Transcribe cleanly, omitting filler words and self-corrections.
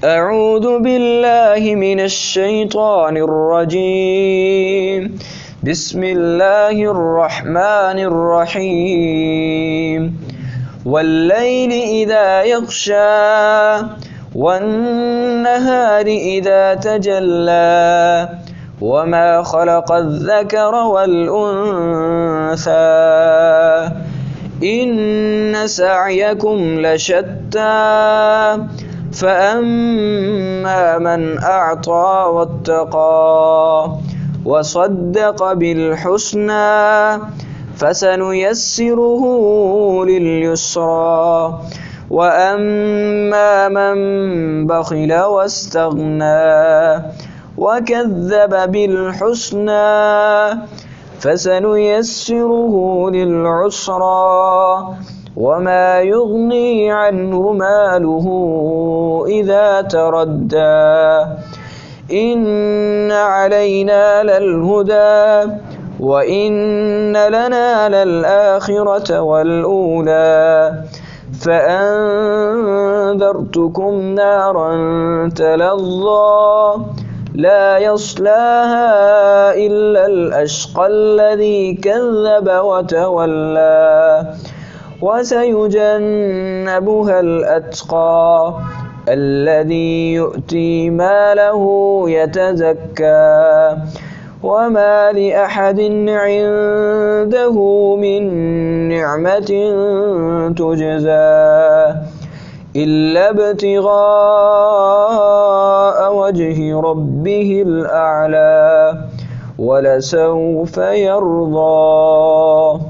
أعوذ بالله من الشيطان الرجيم. بسم الله الرحمن الرحيم. والليل إذا يغشى والنهار إذا تجلى وما خلق الذكر والأنثى إن سعيكم لشتى فأما من أعطى واتقى وصدق بالحسنى فسنيسره لليسرى وأما من بخل واستغنى وكذب بالحسنى فسنيسره للعسرى وما يغني عنه ماله إذا تردى إن علينا للهدى وإن لنا للآخرة والأولى فأنذرتكم نارا تلظى لا يصلاها إلا الأشقى الذي كذب وتولى وسيجنبها الأتقى الذي يؤتي ماله يتزكى وما لأحد عنده من نعمة تجزى إلا ابتغاء وجه ربه الأعلى ولسوف يرضى.